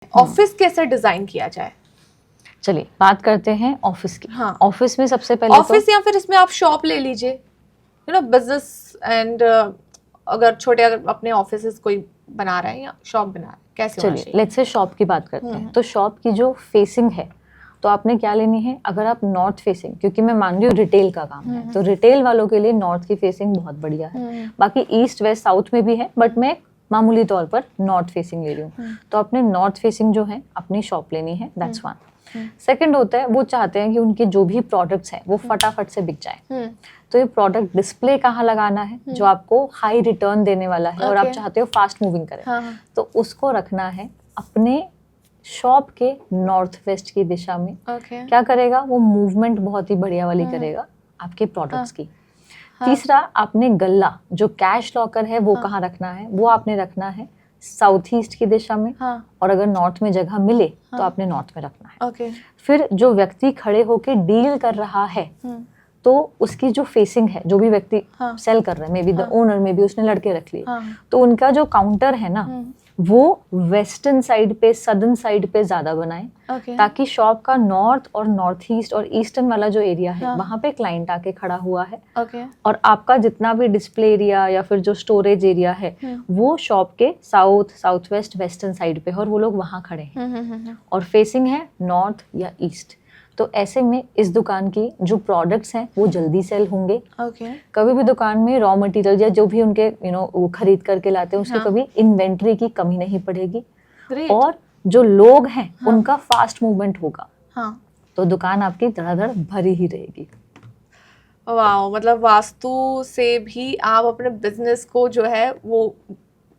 Office कैसे design किया जाए? चलिए बात करते हैं ऑफिस की। हाँ। ऑफिस में सबसे पहले ऑफिस या फिर इसमें आप शॉप ले लीजिए, बिजनेस एंड अगर छोटे अगर अपने ऑफिस कोई बना रहा है या शॉप बना रहा है, कैसे होना चलिए चाहिए? लेट्स से शॉप की बात करते हैं। तो शॉप की जो फेसिंग है तो आपने क्या लेनी है, अगर आप नॉर्थ फेसिंग, क्योंकि मैं मान रही हूँ रिटेल का काम है तो रिटेल वालों के लिए नॉर्थ की फेसिंग बहुत बढ़िया है। बाकी ईस्ट वेस्ट साउथ में भी है बट मैं मामूली तौर पर नॉर्थ फेसिंग ले रही हूँ। तो अपने नॉर्थ फेसिंग जो है अपनी शॉप लेनी है, दैट्स वन। सेकंड होता है वो चाहते हैं कि उनके जो भी प्रोडक्ट्स हैं वो फटाफट से बिक जाए। तो ये प्रोडक्ट डिस्प्ले कहाँ लगाना है जो आपको हाई रिटर्न देने वाला है और आप चाहते हो फास्ट मूविंग करें, तो उसको रखना है अपने शॉप के नॉर्थ वेस्ट की दिशा में। क्या करेगा वो, मूवमेंट बहुत ही बढ़िया वाली करेगा आपके प्रोडक्ट्स की। तीसरा, आपने गल्ला जो कैश लॉकर है वो कहाँ रखना है, वो आपने रखना है साउथ ईस्ट की दिशा में। और अगर नॉर्थ में जगह मिले तो आपने नॉर्थ में रखना है। फिर जो व्यक्ति खड़े होके डील कर रहा है तो उसकी जो फेसिंग है, जो भी व्यक्ति सेल कर रहा है, may be the owner, may be उसने लड़के रख लिए, तो उनका जो काउंटर है ना वो वेस्टर्न साइड पे, सदर्न साइड पे ज्यादा बनाए ताकि शॉप का नॉर्थ और नॉर्थ ईस्ट और ईस्टर्न वाला जो एरिया है वहां पे क्लाइंट आके खड़ा हुआ है। और आपका जितना भी डिस्प्ले एरिया या फिर जो स्टोरेज एरिया है वो शॉप के south, south west, western side पे है और वो लोग वहां खड़े हैं और फेसिंग है नॉर्थ या ईस्ट। तो ऐसे में इस दुकान की जो प्रोडक्ट्स हैं वो जल्दी सेल होंगे। कभी भी दुकान में रॉ मटेरियल या जो भी उनके वो खरीद करके लाते हैं उसकी कभी इन्वेंट्री की कमी नहीं पड़ेगी। और जो लोग हैं उनका फास्ट मूवमेंट होगा। तो दुकान आपकी धड़ाधड़ भरी ही रहेगी। वाह, मतलब वास्तु से भी आप अपने बिजनेस को जो है वो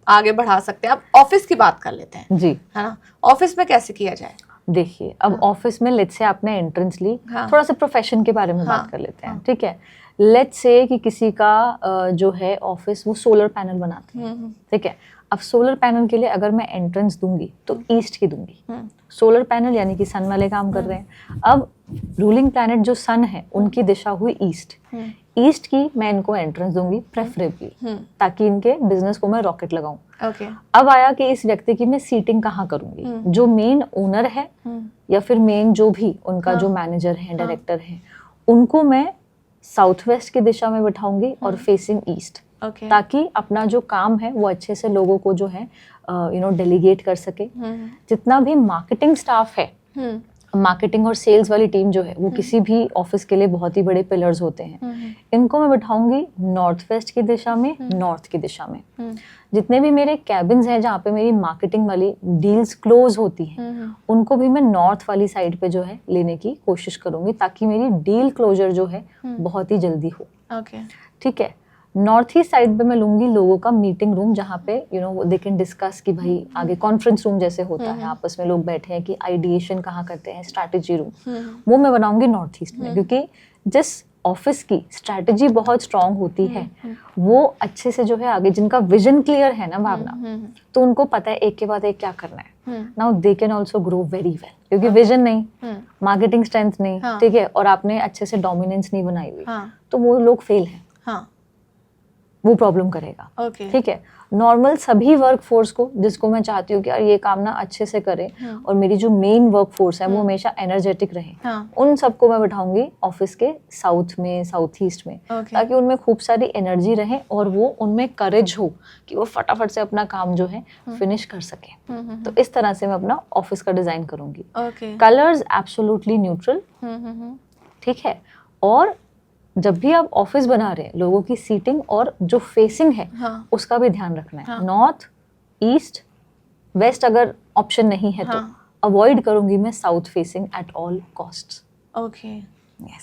आगे बढ़ा सकते हैं। अब ऑफिस की बात कर लेते हैं, जी है ना? ऑफिस में कैसे किया जाए? देखिए अब ऑफिस में लेट्स से आपने एंट्रेंस ली, थोड़ा सा प्रोफेशन के बारे में बात कर लेते हैं। ठीक है, लेट्स से कि किसी का जो है ऑफिस वो सोलर पैनल बनाते हैं। ठीक है, अब सोलर पैनल के लिए अगर मैं एंट्रेंस दूंगी तो ईस्ट की दूंगी। सोलर पैनल यानी कि सन वाले काम कर रहे हैं। अब रूलिंग प्लैनेट जो सन है उनकी दिशा हुई ईस्ट। ईस्ट की मैं इनको एंट्रेंस दूंगी प्रेफरेबली ताकि इनके बिजनेस को मैं रॉकेट लगाऊं। अब आया कि इस व्यक्ति की मैं सीटिंग कहाँ करूंगी। जो मेन ओनर है या फिर मेन जो भी उनका जो मैनेजर है, डायरेक्टर है, उनको मैं साउथ वेस्ट की दिशा में बिठाऊंगी और फेसिंग ईस्ट, ताकि अपना जो काम है वो अच्छे से लोगों को जो है डेलीगेट कर सके। जितना भी मार्केटिंग स्टाफ है, मार्केटिंग और सेल्स वाली टीम जो है वो किसी भी ऑफिस के लिए बहुत ही बड़े पिलर्स होते हैं। इनको मैं बिठाऊंगी नॉर्थ वेस्ट की दिशा में, नॉर्थ की दिशा में। जितने भी मेरे कैबिन्स हैं जहाँ पे मेरी मार्केटिंग वाली डील्स क्लोज होती हैं उनको भी मैं नॉर्थ वाली साइड पे जो है लेने की कोशिश करूंगी ताकि मेरी डील क्लोजर जो है बहुत ही जल्दी हो। ठीक है, नॉर्थ ईस्ट साइड पे मैं लूंगी लोगों का मीटिंग रूम जहाँ पे दे कैन डिस्कस कि भाई आगे कॉन्फ्रेंस रूम जैसे होता है, आपस में लोग बैठे हैं कि आइडिएशन कहाँ करते हैं, स्ट्रैटेजी रूम, वो मैं बनाऊंगी नॉर्थ ईस्ट में। क्योंकि जिस ऑफिस की स्ट्रैटेजी बहुत स्ट्रांग होती है वो अच्छे से जो है आगे, जिनका विजन क्लियर है ना भावना, तो उनको पता है एक के बाद एक क्या करना है। Now they can also grow very well, क्योंकि विजन नहीं, मार्केटिंग स्ट्रेंथ नहीं, ठीक है, और आपने अच्छे से डोमिनेंस नहीं बनाई हुई, तो वो लोग फेल है, वो प्रॉब्लम करेगा। ठीक है, नॉर्मल सभी वर्क फोर्स को, जिसको मैं चाहती हूँ कि यार ये काम ना अच्छे से करे और मेरी जो मेन वर्क फोर्स है वो हमेशा एनर्जेटिक रहे, उन सबको मैं बिठाऊंगी ऑफिस के साउथ में, साउथ ईस्ट में, ताकि उनमें खूब सारी एनर्जी रहे और वो उनमें करेज हो कि वो फटाफट से अपना काम जो है फिनिश कर सके। तो इस तरह से मैं अपना ऑफिस का डिजाइन करूंगी। Colours absolutely neutral. ठीक है, और जब भी आप ऑफिस बना रहे हैं लोगों की सीटिंग और जो फेसिंग है उसका भी ध्यान रखना है। नॉर्थ, ईस्ट, वेस्ट अगर ऑप्शन नहीं है तो अवॉइड करूंगी मैं south facing at all costs. Okay.